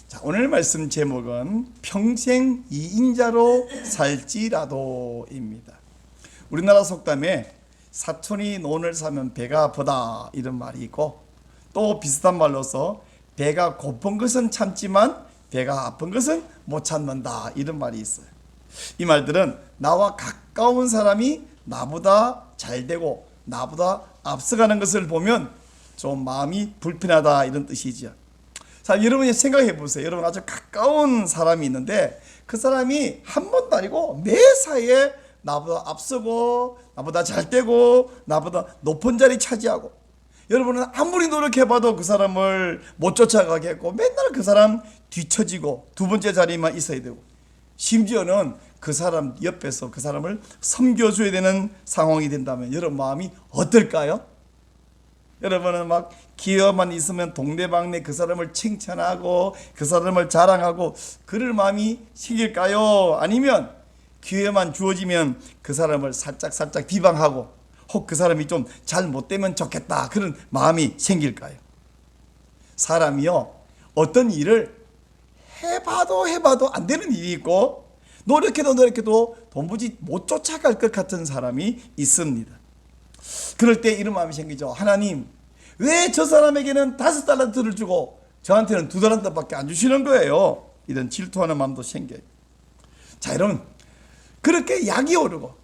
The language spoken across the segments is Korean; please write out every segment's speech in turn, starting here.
자, 오늘 말씀 제목은 평생 이인자로 살지라도입니다. 우리나라 속담에 사촌이 논을 사면 배가 아프다 이런 말이 있고, 또 비슷한 말로서 배가 고픈 것은 참지만 배가 아픈 것은 못 참는다 이런 말이 있어요. 이 말들은 나와 가까운 사람이 나보다 잘되고 나보다 앞서가는 것을 보면 좀 마음이 불편하다 이런 뜻이죠. 자, 여러분이 생각해 보세요. 여러분 아주 가까운 사람이 있는데 그 사람이 한 번도 아니고 매사에 나보다 앞서고 나보다 잘되고 나보다 높은 자리 차지하고, 여러분은 아무리 노력해봐도 그 사람을 못 쫓아가겠고 맨날 그 사람 뒤처지고 두 번째 자리만 있어야 되고, 심지어는 그 사람 옆에서 그 사람을 섬겨줘야 되는 상황이 된다면 여러분 마음이 어떨까요? 여러분은 막 기회만 있으면 동네방네 그 사람을 칭찬하고 그 사람을 자랑하고 그럴 마음이 생길까요? 아니면 기회만 주어지면 그 사람을 살짝 비방하고 혹 그 사람이 좀 잘 못되면 좋겠다 그런 마음이 생길까요? 사람이요, 어떤 일을 해봐도 안 되는 일이 있고 노력해도 도무지 못 쫓아갈 것 같은 사람이 있습니다. 그럴 때 이런 마음이 생기죠. 하나님, 왜 저 사람에게는 5달란트를 주고 저한테는 2달란트밖에 안 주시는 거예요? 이런 질투하는 마음도 생겨요. 자, 여러분, 그렇게 약이 오르고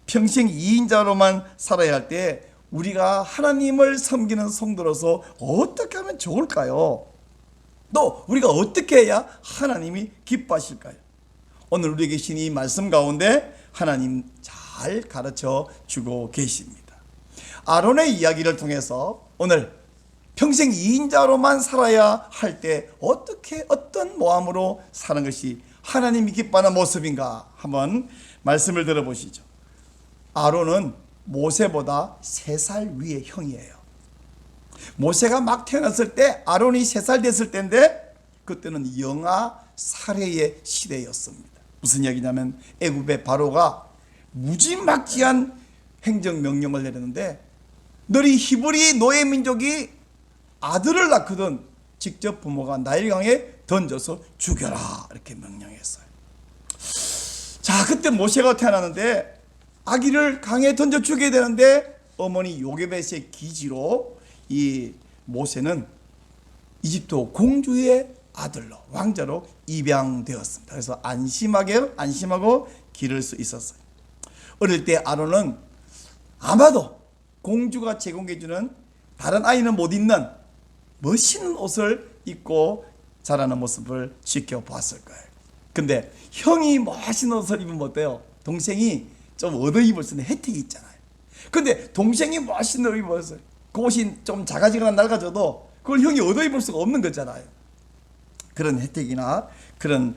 평생 이인자로만 살아야 할 때 우리가 하나님을 섬기는 성도로서 어떻게 하면 좋을까요? 또 우리가 어떻게 해야 하나님이 기뻐하실까요? 오늘 우리에게 주신 이 말씀 가운데 하나님 잘 가르쳐 주고 계십니다. 아론의 이야기를 통해서 오늘 평생 이인자로만 살아야 할 때 어떻게 어떤 모함으로 사는 것이 하나님이 기뻐하는 모습인가 한번 말씀을 들어보시죠. 아론은 모세보다 3살 위의 형이에요. 모세가 막 태어났을 때 아론이 3살 됐을 때인데 그때는 영아 살해의 시대였습니다. 무슨 얘기냐면 애굽의 바로가 무지막지한 행정명령을 내렸는데 너희 히브리 노예 민족이 아들을 낳거든 직접 부모가 나일강에 던져서 죽여라 이렇게 명령했어요. 자, 그때 모세가 태어났는데 아기를 강에 던져 죽여야 되는데 어머니 요게벳의 기지로 이 모세는 이집트 공주의 아들로 왕자로 입양되었습니다. 그래서 안심하고 기를 수 있었어요. 어릴 때 아론은 아마도 공주가 제공해주는 다른 아이는 못 입는 멋있는 옷을 입고 자라는 모습을 지켜보았을 거예요. 근데 형이 멋있는 옷을 입으면 어때요? 동생이 좀 얻어 입을 수 있는 혜택이 있잖아요. 근데 동생이 멋있는 옷을 입었어요. 그 옷이 좀 작아지거나 낡아져도 그걸 형이 얻어 입을 수가 없는 거잖아요. 그런 혜택이나 그런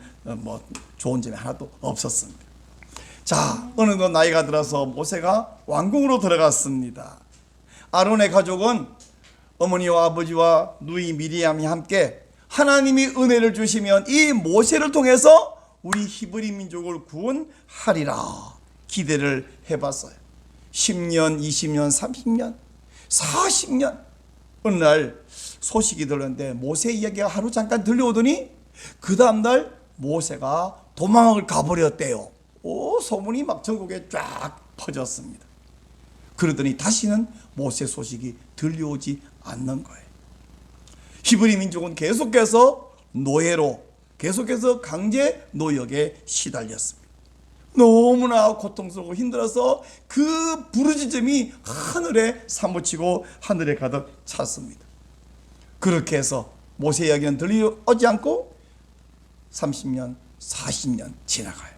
좋은 점이 하나도 없었습니다. 자, 어느덧 나이가 들어서 모세가 왕궁으로 들어갔습니다. 아론의 가족은 어머니와 아버지와 누이 미리암이 함께 하나님이 은혜를 주시면 이 모세를 통해서 우리 히브리 민족을 구원하리라 기대를 해봤어요. 10년, 20년, 30년, 40년 어느 날 소식이 들렸는데 모세 이야기가 하루 잠깐 들려오더니 그 다음날 모세가 도망을 가버렸대요. 소문이 막 전국에 쫙 퍼졌습니다. 그러더니 다시는 모세 소식이 들려오지 않는 거예요. 히브리 민족은 계속해서 노예로 계속해서 강제 노역에 시달렸습니다. 너무나 고통스럽고 힘들어서 그 부르짖음이 하늘에 사무치고 하늘에 가득 찼습니다. 그렇게 해서 모세 이야기는 들려오지 않고 30년, 40년 지나가요.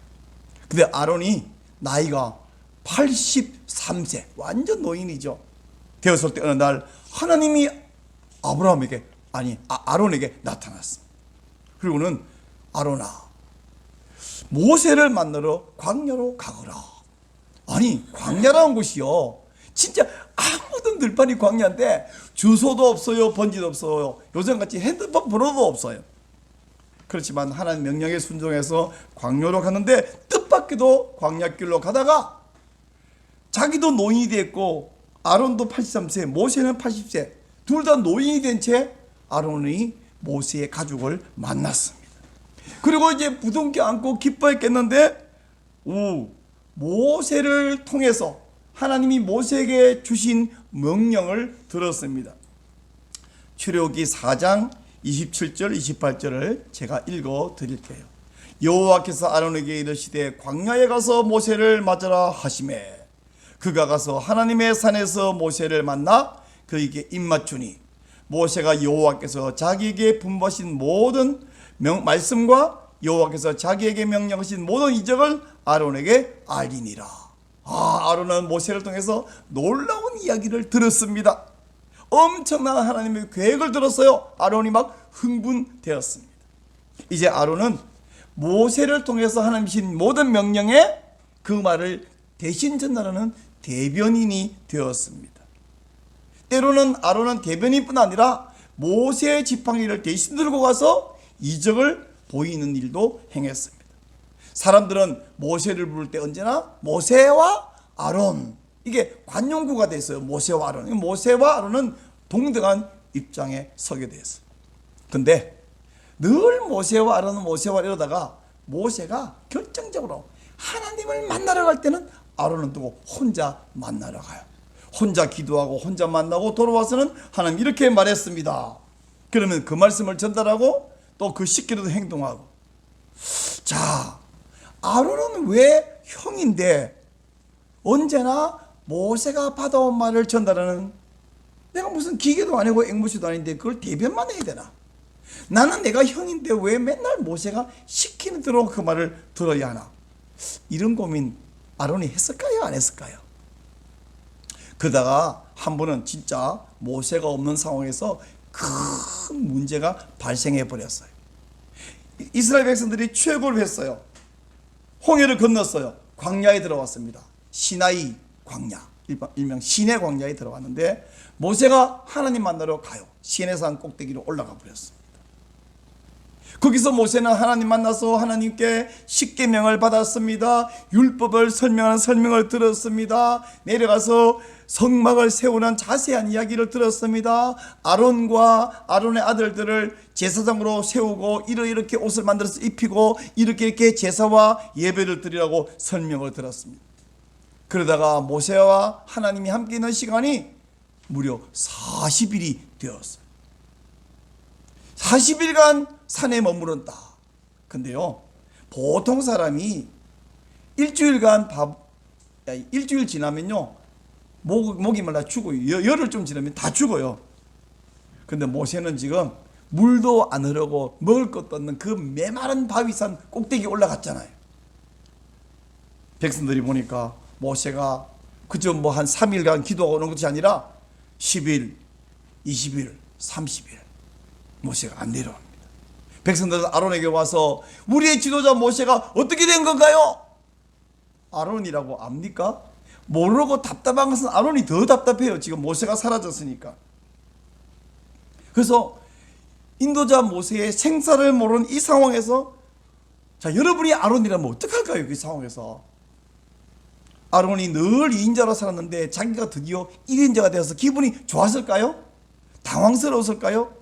근데 아론이 나이가 83세, 완전 노인이죠. 되었을 때 어느 날 하나님이 아론에게 나타났습니다. 그리고는 아론아, 모세를 만나러 광야로 가거라. 아니, 광야라는 곳이요, 진짜 아무도 들판이 광야인데 주소도 없어요, 번지도 없어요. 요즘같이 핸드폰 번호도 없어요. 그렇지만 하나님 명령에 순종해서 광야로 갔는데 뜻밖에도 광야길로 가다가 자기도 노인이 됐고 아론도 83세, 모세는 80세, 둘 다 노인이 된 채 아론이 모세의 가족을 만났습니다. 그리고 이제 부둥켜 안고 기뻐했겠는데 모세를 통해서 하나님이 모세에게 주신 명령을 들었습니다. 출애굽기 4장 27절 28절을 제가 읽어 드릴게요. 여호와께서 아론에게 이르시되 광야에 가서 모세를 맞으라 하시매 그가 가서 하나님의 산에서 모세를 만나 그에게 입맞추니 모세가 여호와께서 자기에게 분부하신 모든 말씀과 여호와께서 자기에게 명령하신 모든 이적을 아론에게 알리니라. 아론은 모세를 통해서 놀라운 이야기를 들었습니다. 엄청난 하나님의 계획을 들었어요. 아론이 막 흥분되었습니다. 이제 아론은 모세를 통해서 하나님이 주신 모든 명령에 그 말을 대신 전달하는 대변인이 되었습니다. 때로는 아론은 대변인뿐 아니라 모세의 지팡이를 대신 들고 가서 이적을 보이는 일도 행했습니다. 사람들은 모세를 부를 때 언제나 모세와 아론, 이게 관용구가 됐어요. 모세와 아론. 모세와 아론은 동등한 입장에 서게 됐어요. 근데 늘 모세와 아론은 모세와 이러다가 모세가 결정적으로 하나님을 만나러 갈 때는 아론은 두고 혼자 만나러 가요. 혼자 기도하고 혼자 만나고 돌아와서는 하나님 이렇게 말했습니다. 그러면 그 말씀을 전달하고 또 그 시기로도 행동하고. 자, 아론은 왜 형인데 언제나 모세가 받아온 말을 전달하는, 내가 무슨 기계도 아니고 앵무새도 아닌데 그걸 대변만 해야 되나? 나는 내가 형인데 왜 맨날 모세가 시키는 대로 그 말을 들어야 하나? 이런 고민 아론이 했을까요? 안 했을까요? 그러다가 한 번은 진짜 모세가 없는 상황에서 큰 문제가 발생해 버렸어요. 이스라엘 백성들이 출애굽을 했어요. 홍해를 건넜어요. 광야에 들어왔습니다. 시나이 광야, 일명 시내 광야에 들어왔는데 모세가 하나님 만나러 가요. 시내산 꼭대기로 올라가 버렸습니다. 거기서 모세는 하나님 만나서 하나님께 십계명을 받았습니다. 율법을 설명하는 설명을 들었습니다. 내려가서 성막을 세우는 자세한 이야기를 들었습니다. 아론과 아론의 아들들을 제사장으로 세우고 이렇게 옷을 만들어서 입히고 이렇게 제사와 예배를 드리라고 설명을 들었습니다. 그러다가 모세와 하나님이 함께 있는 시간이 무려 40일이 되었어요. 40일간 산에 머무른다. 근데요, 보통 사람이 일주일 지나면요 목이 말라 죽어요. 열흘 좀 지나면 다 죽어요. 근데 모세는 지금 물도 안 흐르고 먹을 것도 없는 그 메마른 바위산 꼭대기에 올라갔잖아요. 백성들이 보니까 모세가 그저 한 3일간 기도하고 오는 것이 아니라 10일, 20일, 30일 모세가 안 내려옵니다. 백성들은 아론에게 와서 우리의 지도자 모세가 어떻게 된 건가요? 아론이라고 압니까? 모르고 답답한 것은 아론이 더 답답해요. 지금 모세가 사라졌으니까. 그래서 인도자 모세의 생사를 모르는 이 상황에서, 자, 여러분이 아론이라면 어떡할까요? 그 상황에서 아론이 늘 2인자로 살았는데 자기가 드디어 1인자가 되어서 기분이 좋았을까요? 당황스러웠을까요?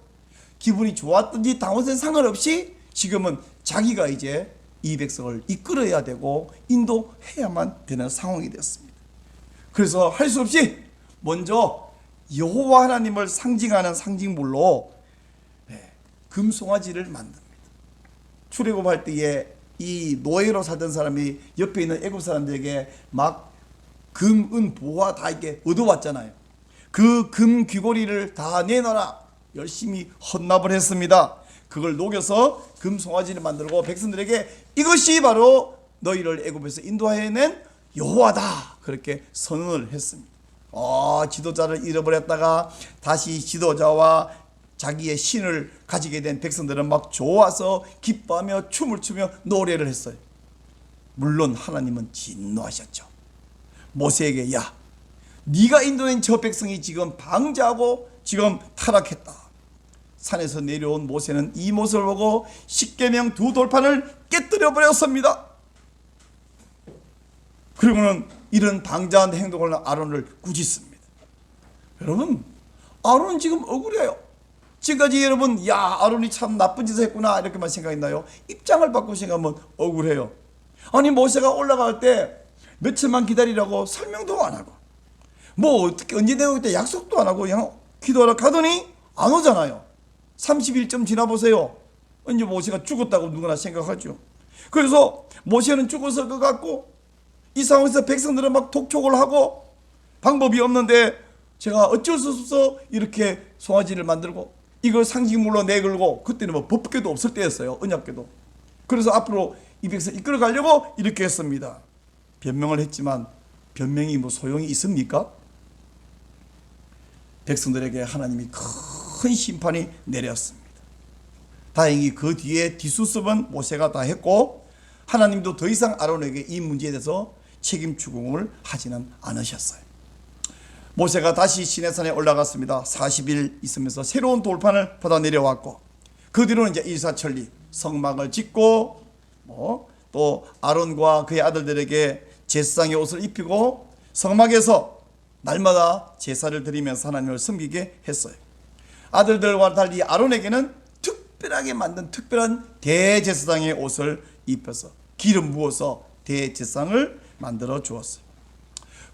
기분이 좋았든지 당황스러운 상관없이 지금은 자기가 이제 이 백성을 이끌어야 되고 인도해야만 되는 상황이 되었습니다. 그래서 할 수 없이 먼저 여호와 하나님을 상징하는 상징물로 금송아지를 만듭니다. 출애굽할 때에 이 노예로 살던 사람이 옆에 있는 애굽 사람들에게 막 금, 은, 보화 다 이렇게 얻어왔잖아요. 그 금 귀고리를 다 내놔라. 열심히 헌납을 했습니다. 그걸 녹여서 금송아지를 만들고 백성들에게 이것이 바로 너희를 애굽에서 인도해낸 여호와다, 그렇게 선언을 했습니다. 지도자를 잃어버렸다가 다시 지도자와 자기의 신을 가지게 된 백성들은 막 좋아서 기뻐하며 춤을 추며 노래를 했어요. 물론 하나님은 진노하셨죠. 모세에게, 야, 네가 인도한 저 백성이 지금 방자하고 지금 타락했다. 산에서 내려온 모세는 이 모습을 보고 십계명 2돌판을 깨뜨려 버렸습니다. 그리고는 이런 방자한 행동을 아론을 꾸짖습니다. 여러분, 아론은 지금 억울해요. 지금까지 여러분, 야, 아론이 참 나쁜 짓을 했구나 이렇게만 생각했나요? 입장을 바꾸고 생각하면 억울해요. 아니, 모세가 올라갈 때 며칠만 기다리라고 설명도 안 하고, 뭐 어떻게 언제 되고 있다 약속도 안 하고 그냥 기도하러 가더니 안 오잖아요. 30일쯤 지나보세요. 이제 모세가 죽었다고 누구나 생각하죠. 그래서 모세는 죽었을 것 같고, 이 상황에서 백성들은 막 독촉을 하고 방법이 없는데 제가 어쩔 수 없어 이렇게 송아지를 만들고 이걸 상징물로 내걸고, 그때는 뭐 법궤도 없을 때였어요. 언약궤도. 그래서 앞으로 이 백성 이끌어 가려고 이렇게 했습니다. 변명을 했지만 변명이 뭐 소용이 있습니까? 백성들에게 하나님이 큰 심판이 내렸습니다. 다행히 그 뒤에 뒷수습은 모세가 다 했고, 하나님도 더 이상 아론에게 이 문제에 대해서 책임 추궁을 하지는 않으셨어요. 모세가 다시 시내산에 올라갔습니다. 40일 있으면서 새로운 돌판을 받아 내려왔고, 그 뒤로는 이제 일사천리 성막을 짓고, 또 아론과 그의 아들들에게 제사장의 옷을 입히고 성막에서 날마다 제사를 드리면서 하나님을 섬기게 했어요. 아들들과 달리 아론에게는 특별하게 만든 특별한 대제사장의 옷을 입혀서 기름 부어서 대제사장을 만들어 주었어요.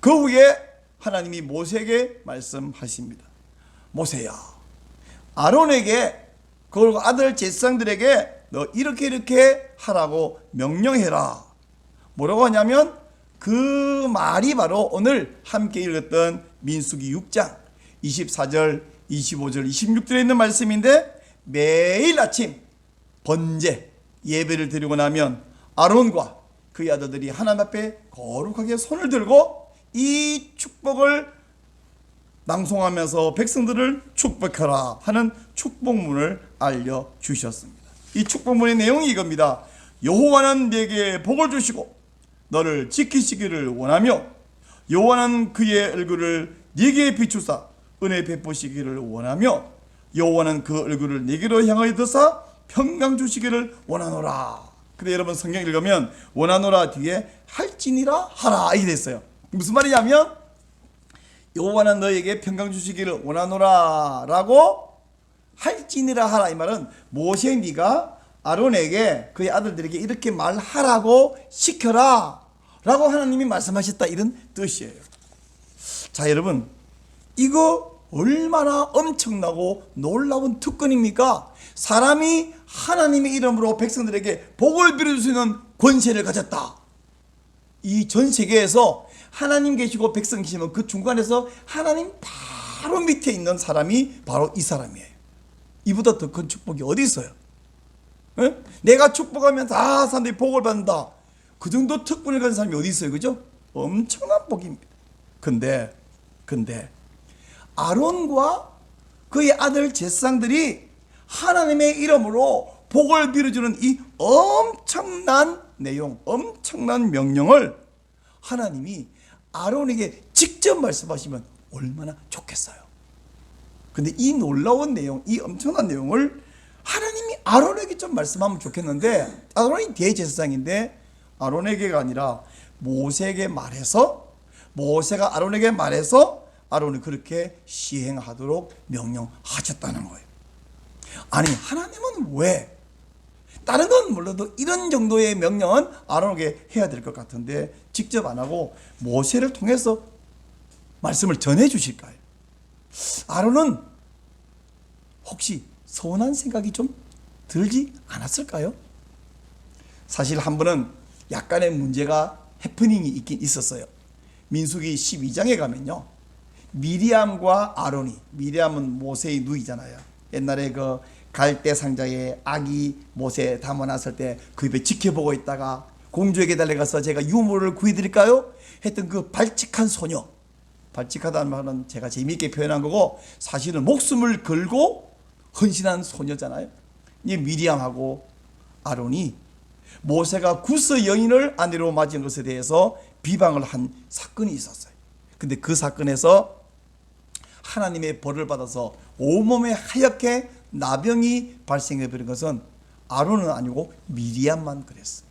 그 후에 하나님이 모세에게 말씀하십니다. 모세야, 아론에게 그리고 아들 제사장들에게 너 이렇게 하라고 명령해라. 뭐라고 하냐면 그 말이 바로 오늘 함께 읽었던 민수기 6장 24절, 25절, 26절에 있는 말씀인데, 매일 아침 번제 예배를 드리고 나면 아론과 그의 아들들이 하나님 앞에 거룩하게 손을 들고 이 축복을 낭송하면서 백성들을 축복하라 하는 축복문을 알려주셨습니다. 이 축복문의 내용이 이겁니다. 여호와는 네게 복을 주시고 너를 지키시기를 원하며, 여호와는 그의 얼굴을 네게 비추사 은혜 베푸시기를 원하며, 여호와는 그 얼굴을 네게로 향하여 드사 평강 주시기를 원하노라. 근데 여러분 성경 읽으면 원하노라 뒤에 할지니라 하라 이게 됐어요. 무슨 말이냐면 여호와는 너에게 평강 주시기를 원하노라 라고 할지니라 하라, 이 말은 모세 네가 아론에게 그의 아들들에게 이렇게 말하라고 시켜라 라고 하나님이 말씀하셨다, 이런 뜻이에요. 자, 여러분, 이거 얼마나 엄청나고 놀라운 특권입니까? 사람이 하나님의 이름으로 백성들에게 복을 빌어줄 수 있는 권세를 가졌다. 이 전 세계에서 하나님 계시고 백성 계시면 그 중간에서 하나님 바로 밑에 있는 사람이 바로 이 사람이에요. 이보다 더 큰 축복이 어디 있어요? 에? 내가 축복하면 다 사람들이 복을 받는다. 그 정도 특권을 가진 사람이 어디 있어요? 그죠? 엄청난 복입니다. 근데 아론과 그의 아들 제사장들이 하나님의 이름으로 복을 빌어주는 이 엄청난 내용, 엄청난 명령을 하나님이 아론에게 직접 말씀하시면 얼마나 좋겠어요. 근데 이 놀라운 내용, 이 엄청난 내용을 하나님이 아론에게 좀 말씀하면 좋겠는데, 아론이 대제사장인데 아론에게가 아니라 모세에게 말해서, 모세가 아론에게 말해서 아론이 그렇게 시행하도록 명령하셨다는 거예요. 아니, 하나님은 왜 다른 건 몰라도 이런 정도의 명령은 아론에게 해야 될 것 같은데 직접 안 하고 모세를 통해서 말씀을 전해 주실까요? 아론은 혹시 서운한 생각이 좀 들지 않았을까요? 사실 한 번은 약간의 문제가, 해프닝이 있긴 있었어요. 민수기 12장에 가면요, 미리암과 아론이, 미리암은 모세의 누이잖아요. 옛날에 그 갈대 상자에 아기 모세 담아놨을 때 그 옆에 지켜보고 있다가 공주에게 달려가서 제가 유모를 구해드릴까요? 했던 그 발칙한 소녀. 발칙하다는 말은 제가 재미있게 표현한 거고 사실은 목숨을 걸고 헌신한 소녀잖아요. 이 미리암하고 아론이 모세가 구스 여인을 아내로 맞은 것에 대해서 비방을 한 사건이 있었어요. 근데 그 사건에서 하나님의 벌을 받아서 온몸에 하얗게 나병이 발생해 버린 것은 아론은 아니고 미리암만 그랬어요.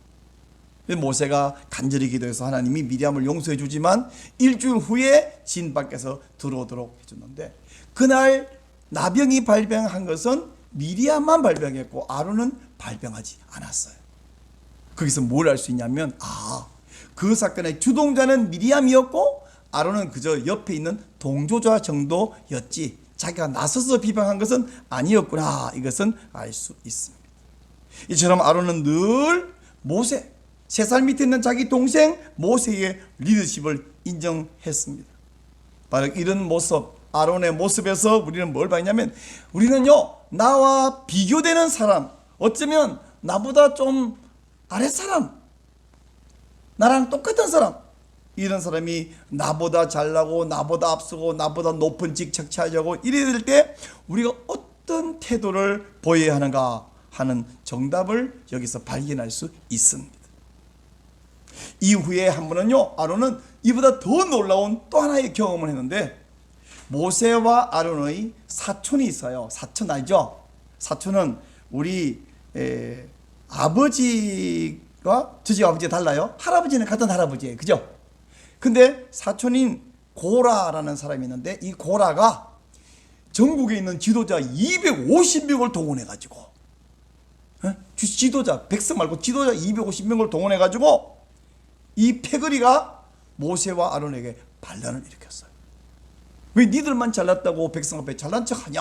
모세가 간절히 기도해서 하나님이 미리암을 용서해 주지만 일주일 후에 진 밖에서 들어오도록 해줬는데, 그날 나병이 발병한 것은 미리암만 발병했고 아론은 발병하지 않았어요. 거기서 뭘 알 수 있냐면 그 사건의 주동자는 미리암이었고 아론은 그저 옆에 있는 동조자 정도였지 자기가 나서서 비방한 것은 아니었구나, 이것은 알 수 있습니다. 이처럼 아론은 늘 모세, 3살 밑에 있는 자기 동생 모세의 리더십을 인정했습니다. 바로 이런 모습, 아론의 모습에서 우리는 뭘 봤냐면, 우리는요 나와 비교되는 사람, 어쩌면 나보다 좀 아랫사람, 나랑 똑같은 사람, 이런 사람이 나보다 잘나고 나보다 앞서고 나보다 높은 직책 차지하고 이래야 될 때 우리가 어떤 태도를 보여야 하는가 하는 정답을 여기서 발견할 수 있습니다. 이후에 한 번은요, 아론은 이보다 더 놀라운 또 하나의 경험을 했는데, 모세와 아론의 사촌이 있어요. 사촌 알죠? 사촌은 우리 아버지가 저희 아버지가 달라요. 할아버지는 같은 할아버지예요. 그죠? 근데 사촌인 고라라는 사람이 있는데, 이 고라가 전국에 있는 지도자 250명을 동원해 가지고, 지도자, 백성 말고 지도자 250명을 동원해 가지고 이 패거리가 모세와 아론에게 반란을 일으켰어요. 왜 니들만 잘났다고 백성 앞에 잘난 척하냐?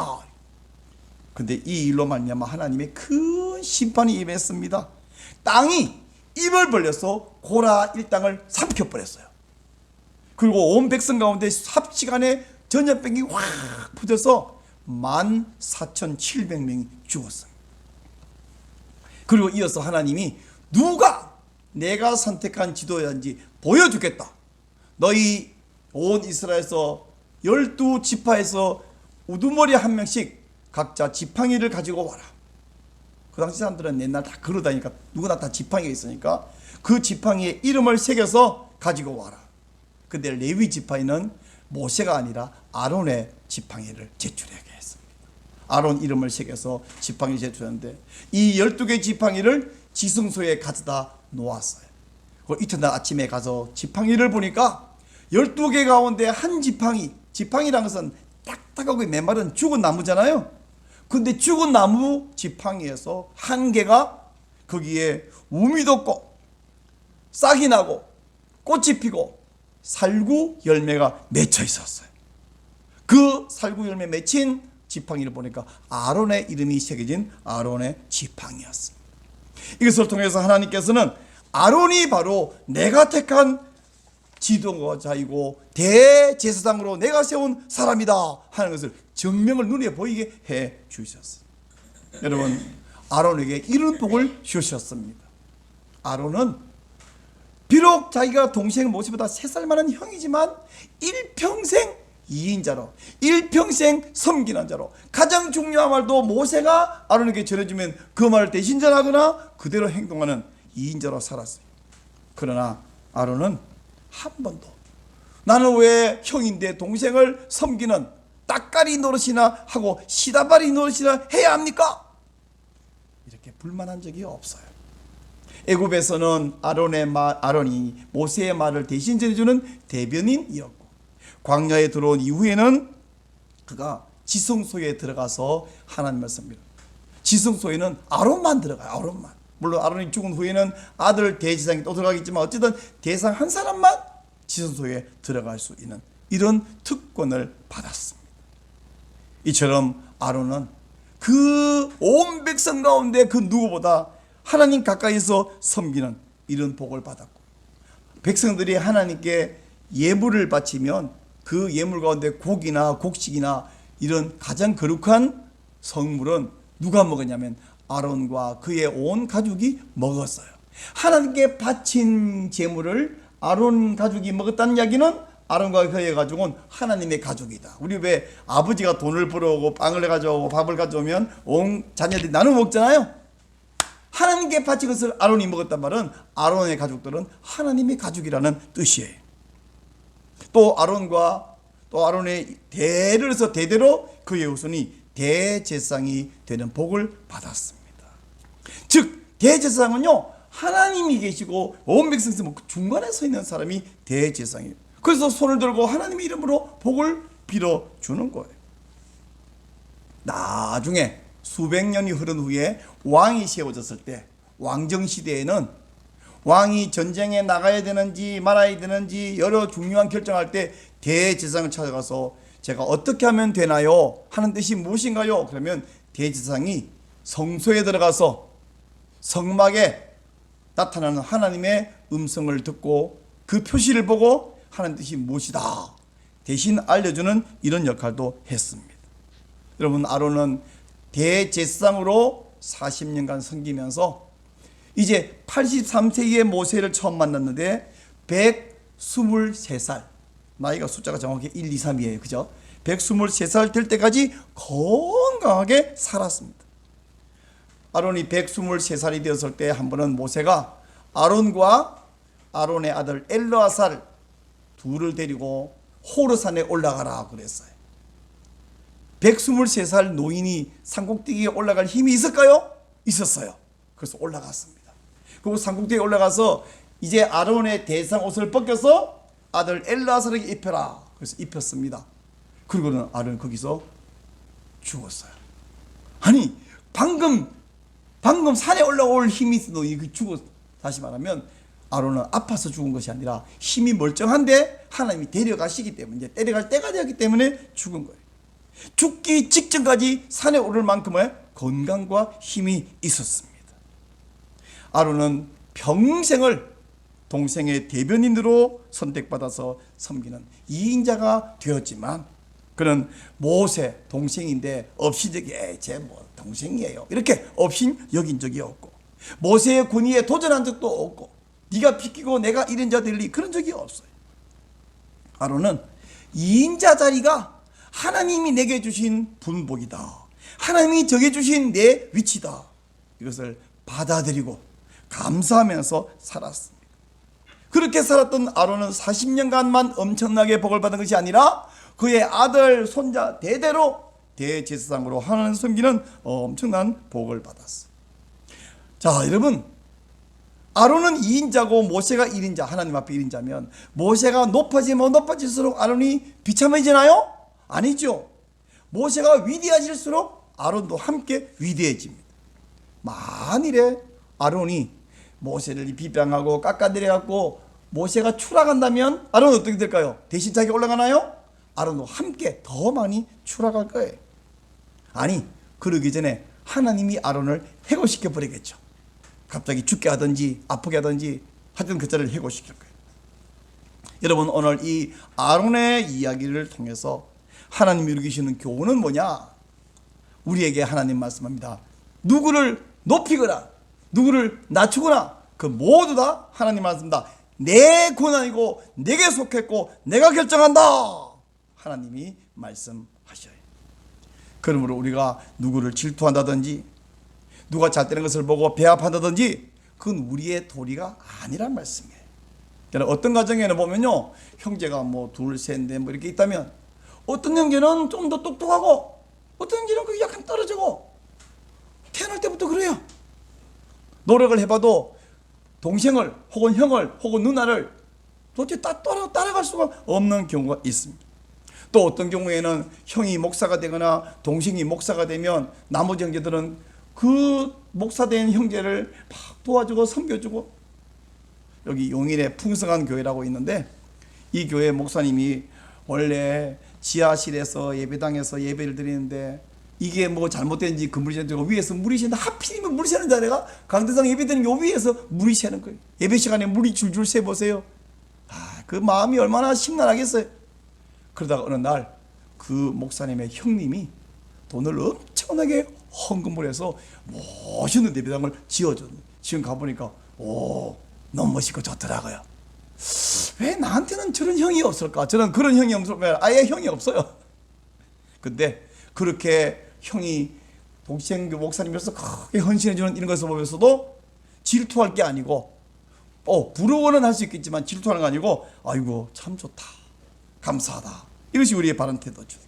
근데 이 일로 말미암아 하나님의 큰 심판이 임했습니다. 땅이 입을 벌려서 고라 일당을 삼켜버렸어요. 그리고 온 백성 가운데 삽시간에 전염병이 확 퍼져서 14,700명이 죽었습니다. 그리고 이어서 하나님이 누가 내가 선택한 지도자인지 보여주겠다. 너희 온 이스라엘에서 12지파에서 우두머리 한 명씩 각자 지팡이를 가지고 와라. 그 당시 사람들은 옛날 다 걸어다니까 누구나 다 지팡이가 있으니까 그 지팡이에 이름을 새겨서 가지고 와라. 근데 레위 지파에는 모세가 아니라 아론의 지팡이를 제출하게 했습니다. 아론 이름을 새겨서 지팡이 제출했는데, 이 12개 지팡이를 지성소에 가져다 놓았어요. 이튿날 아침에 가서 지팡이를 보니까 12개 가운데 한 지팡이, 지팡이라는 것은 딱딱하고 메마른 죽은 나무잖아요. 근데 죽은 나무 지팡이에서 한 개가 거기에 우미 돋고 싹이 나고 꽃이 피고 살구 열매가 맺혀 있었어요. 그 살구 열매 맺힌 지팡이를 보니까 아론의 이름이 새겨진 아론의 지팡이였습니다. 이것을 통해서 하나님께서는 아론이 바로 내가 택한 지도자이고 대제사장으로 내가 세운 사람이다 하는 것을 증명을 눈에 보이게 해 주셨어요. 여러분, 아론에게 이런 복을 주셨습니다. 아론은 비록 자기가 동생 모세보다 3살 많은 형이지만 일평생 이인자로, 일평생 섬기는 자로, 가장 중요한 말도 모세가 아론에게 전해주면 그 말을 대신 전하거나 그대로 행동하는 이인자로 살았어요. 그러나 아론은 한 번도 나는 왜 형인데 동생을 섬기는 따까리 노릇이나 하고 시다바리 노릇이나 해야 합니까? 이렇게 불만한 적이 없어요. 애굽에서는 아론이 모세의 말을 대신 전해주는 대변인이었고, 광야에 들어온 이후에는 그가 지성소에 들어가서 하나님 말씀입니다. 지성소에는 아론만 들어가요. 아론만. 물론 아론이 죽은 후에는 아들 대제사장이 또 들어가겠지만 어쨌든 대상 한 사람만 지성소에 들어갈 수 있는 이런 특권을 받았습니다. 이처럼 아론은 그 온 백성 가운데 그 누구보다 하나님 가까이서 섬기는 이런 복을 받았고, 백성들이 하나님께 예물을 바치면 그 예물 가운데 고기나 곡식이나 이런 가장 거룩한 성물은 누가 먹었냐면 아론과 그의 온 가족이 먹었어요. 하나님께 바친 제물을 아론 가족이 먹었다는 이야기는 아론과 그의 가족은 하나님의 가족이다. 우리 왜 아버지가 돈을 벌어오고 빵을 가져오고 밥을 가져오면 온 자녀들이 나눠 먹잖아요. 하나님께 바친 것을 아론이 먹었단 말은 아론의 가족들은 하나님의 가족이라는 뜻이에요. 또 아론과 또 아론의 대를 해서 대대로 그의 후손이 대제사장이 되는 복을 받았습니다. 즉 대제사장은요, 하나님이 계시고 온 백성에서 중간에 서 있는 사람이 대제사장이에요. 그래서 손을 들고 하나님의 이름으로 복을 빌어주는 거예요. 나중에 수백 년이 흐른 후에 왕이 세워졌을 때, 왕정시대에는 왕이 전쟁에 나가야 되는지 말아야 되는지 여러 중요한 결정할 때 대제사장을 찾아가서 제가 어떻게 하면 되나요? 하는 뜻이 무엇인가요? 그러면 대제사장이 성소에 들어가서 성막에 나타나는 하나님의 음성을 듣고 그 표시를 보고 하는 뜻이 무엇이다 대신 알려주는 이런 역할도 했습니다. 여러분, 아론은 대제사장으로 40년간 섬기면서 이제 83세기의 모세를 처음 만났는데 123살, 나이가 숫자가 정확히 1, 2, 3이에요. 그죠? 123살 될 때까지 건강하게 살았습니다. 아론이 123살이 되었을 때 한 번은 모세가 아론과 아론의 아들 엘르아살 둘을 데리고 호르산에 올라가라 그랬어요. 123살 노인이 산꼭대기에 올라갈 힘이 있을까요? 있었어요. 그래서 올라갔습니다. 그리고 산꼭대기에 올라가서 이제 아론의 대상 옷을 벗겨서 아들 엘르아살에게 입혀라. 그래서 입혔습니다. 그리고는 아론은 거기서 죽었어요. 아니, 방금 산에 올라올 힘이 있어도 이게 죽었어. 다시 말하면 아론은 아파서 죽은 것이 아니라 힘이 멀쩡한데 하나님이 데려가시기 때문에, 이제 데려갈 때가 되었기 때문에 죽은 거예요. 죽기 직전까지 산에 오를 만큼의 건강과 힘이 있었습니다. 아론은 평생을 동생의 대변인으로 선택받아서 섬기는 2인자가 되었지만, 그는 모세 동생인데 업신여기에 제 동생이에요 이렇게 업신 여긴 적이 없고, 모세의 권위에 도전한 적도 없고, 네가 비키고 내가 1인자 될리 그런 적이 없어요. 아론은 2인자 자리가 하나님이 내게 주신 분복이다, 하나님이 정해주신 내 위치다, 이것을 받아들이고 감사하면서 살았습니다. 그렇게 살았던 아론은 40년간만 엄청나게 복을 받은 것이 아니라 그의 아들, 손자 대대로 대제사장으로 하나님 섬기는 엄청난 복을 받았어요. 자, 여러분, 아론은 2인자고 모세가 1인자, 하나님 앞에 1인자면 모세가 높아지면 높아질수록 아론이 비참해지나요? 아니죠. 모세가 위대해질수록 아론도 함께 위대해집니다. 만일에 아론이 모세를 비방하고 깎아내려갖고 모세가 추락한다면 아론은 어떻게 될까요? 대신 자기가 올라가나요? 아론도 함께 더 많이 추락할 거예요. 아니, 그러기 전에 하나님이 아론을 해고시켜 버리겠죠. 갑자기 죽게 하든지 아프게 하든지 하여튼 그 자를 해고시킬 거예요. 여러분, 오늘 이 아론의 이야기를 통해서 하나님이 이루시는 교훈은 뭐냐? 우리에게 하나님 말씀합니다. 누구를 높이거나 누구를 낮추거나 그 모두 다 하나님 말씀입니다. 내 고난이고 내게 속했고 내가 결정한다, 하나님이 말씀하셔요. 그러므로 우리가 누구를 질투한다든지 누가 잘 되는 것을 보고 배합한다든지 그건 우리의 도리가 아니란 말씀이에요. 그러니까 어떤 가정에는 보면요, 형제가 뭐 둘, 셋, 넷 뭐 이렇게 있다면 어떤 형제는 좀 더 똑똑하고 어떤 형제는 그게 약간 떨어지고, 태어날 때부터 그래요. 노력을 해봐도 동생을 혹은 형을 혹은 누나를 도대체 따라갈 수가 없는 경우가 있습니다. 또 어떤 경우에는 형이 목사가 되거나 동생이 목사가 되면 나머지 형제들은 그 목사된 형제를 막 도와주고 섬겨주고. 여기 용인에 풍성한 교회라고 있는데 이 교회 목사님이 원래 지하실에서 예배당에서 예배를 드리는데 이게 뭐 잘못된지 그물이 새는 위에서 물이 새는데 하필이면 물이 새는 자리가 강대상 예배드리는 요 위에서 물이 새는 거예요. 예배 시간에 물이 줄줄 새 보세요. 그 마음이 얼마나 심란하겠어요. 그러다가 어느 날 그 목사님의 형님이 돈을 엄청나게 헌금을 해서 멋있는 예배당을 지어줬는데 지금 가보니까 너무 멋있고 좋더라고요. 왜 나한테는 저런 형이 없을까? 저는 그런 형이 없으면 아예 형이 없어요. 근데 그렇게 형이 동생 목사님으로서 크게 헌신해주는 이런 것을 보면서도 질투할 게 아니고, 부러워는 할 수 있겠지만 질투하는 거 아니고, 아이고 참 좋다, 감사하다, 이것이 우리의 바른 태도죠.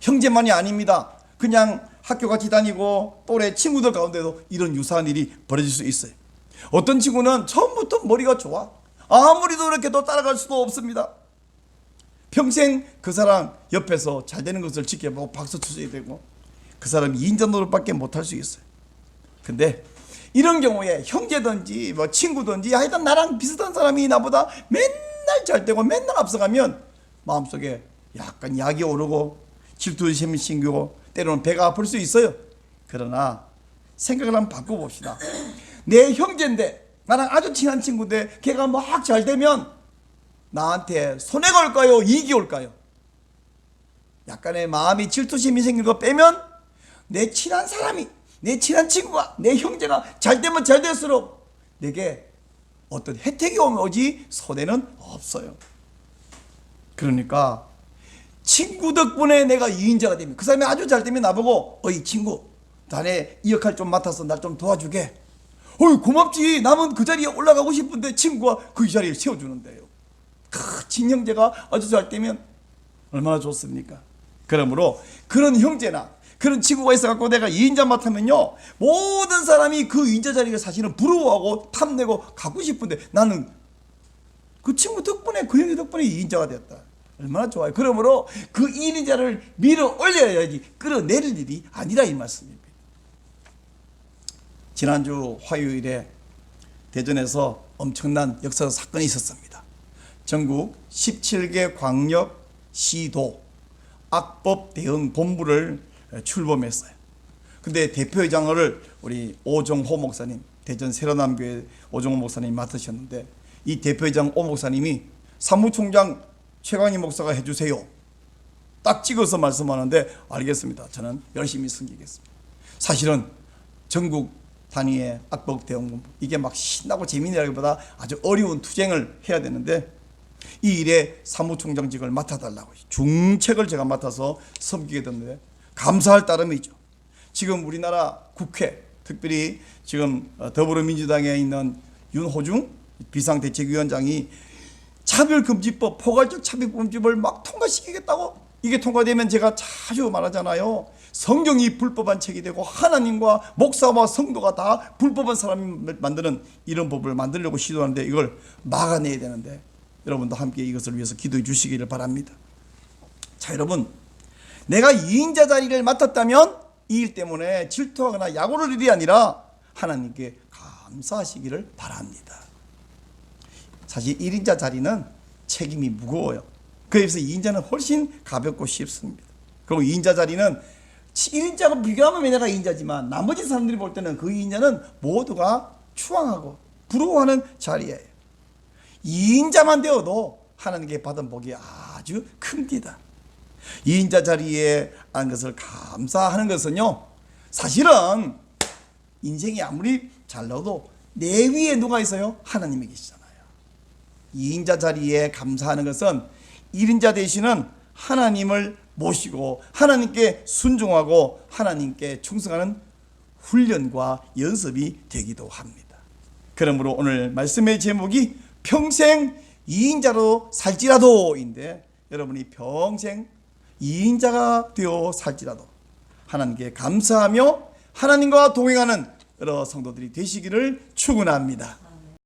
형제만이 아닙니다. 그냥 학교 같이 다니고 또래 친구들 가운데도 이런 유사한 일이 벌어질 수 있어요. 어떤 친구는 처음부터 머리가 좋아. 아무리 노력해도 따라갈 수도 없습니다. 평생 그 사람 옆에서 잘 되는 것을 지켜보고 박수 쳐줘야 되고 그 사람이 2인자 노릇밖에 못할 수 있어요. 근데 이런 경우에 형제든지 뭐 친구든지 하여튼 나랑 비슷한 사람이 나보다 맨날 잘 되고 맨날 앞서가면 마음속에 약간 약이 오르고 질투심이 생기고 때로는 배가 아플 수 있어요. 그러나 생각을 한번 바꿔봅시다. 내 형제인데 나랑 아주 친한 친구인데 걔가 막 잘 되면 나한테 손해가 올까요? 이익이 올까요? 약간의 마음이 질투심이 생긴 거 빼면 내 친한 사람이 내 친한 친구가 내 형제가 잘 되면 잘 될수록 내게 어떤 혜택이 오지 손해는 없어요. 그러니까 친구 덕분에 내가 2인자가 되면 그 사람이 아주 잘 되면 나보고 어이 친구 자네 이 역할 좀 맡아서 날 좀 도와주게. 어이 고맙지. 남은 그 자리에 올라가고 싶은데 친구가 그 자리에 세워주는데요. 친형제가 아주 잘 되면 얼마나 좋습니까? 그러므로 그런 형제나 그런 친구가 있어갖고 내가 2인자 맡으면요 모든 사람이 그 2인자 자리를 사실은 부러워하고 탐내고 갖고 싶은데 나는 그 친구 덕분에 그 형제 덕분에 2인자가 되었다. 얼마나 좋아요. 그러므로 그 1인자를 밀어 올려야지 끌어내릴 일이 아니라 이 말씀입니다. 지난주 화요일에 대전에서 엄청난 역사적 사건이 있었습니다. 전국 17개 광역 시도 악법 대응 본부를 출범했어요. 근데 대표회장을 우리 오종호 목사님, 대전 세로남교회 오종호 목사님이 맡으셨는데 이 대표회장 오 목사님이 사무총장 최강희 목사가 해주세요. 딱 찍어서 말씀하는데 알겠습니다. 저는 열심히 섬기겠습니다. 사실은 전국 단위의 악법 대응 본부 이게 막 신나고 재미있다기보다 아주 어려운 투쟁을 해야 되는데 이 일에 사무총장직을 맡아달라고 중책을 제가 맡아서 섬기게 됐는데 감사할 따름이죠. 지금 우리나라 국회 특별히 지금 더불어민주당에 있는 윤호중 비상대책위원장이 차별금지법 포괄적 차별금지법을 막 통과시키겠다고 이게 통과되면 제가 자주 말하잖아요. 성경이 불법한 책이 되고 하나님과 목사와 성도가 다 불법한 사람이 만드는 이런 법을 만들려고 시도하는데 이걸 막아내야 되는데 여러분도 함께 이것을 위해서 기도해 주시기를 바랍니다. 자 여러분 내가 2인자 자리를 맡았다면 이 일 때문에 질투하거나 약오를 일이 아니라 하나님께 감사하시기를 바랍니다. 사실 1인자 자리는 책임이 무거워요. 그래서 2인자는 훨씬 가볍고 쉽습니다. 그리고 2인자 자리는 1인자가 비교하면 내가 2인자지만 나머지 사람들이 볼 때는 그 2인자는 모두가 추앙하고 부러워하는 자리예요. 2인자만 되어도 하나님께 받은 복이 아주 큽니다. 2인자 자리에 앉은 것을 감사하는 것은요 사실은 인생이 아무리 잘 나와도 내 위에 누가 있어요? 하나님이 계시잖아요. 2인자 자리에 감사하는 것은 1인자 되시는 하나님을 모시고 하나님께 순종하고 하나님께 충성하는 훈련과 연습이 되기도 합니다. 그러므로 오늘 말씀의 제목이 평생 2인자로 살지라도인데 여러분이 평생 2인자가 되어 살지라도 하나님께 감사하며 하나님과 동행하는 여러 성도들이 되시기를 축원합니다.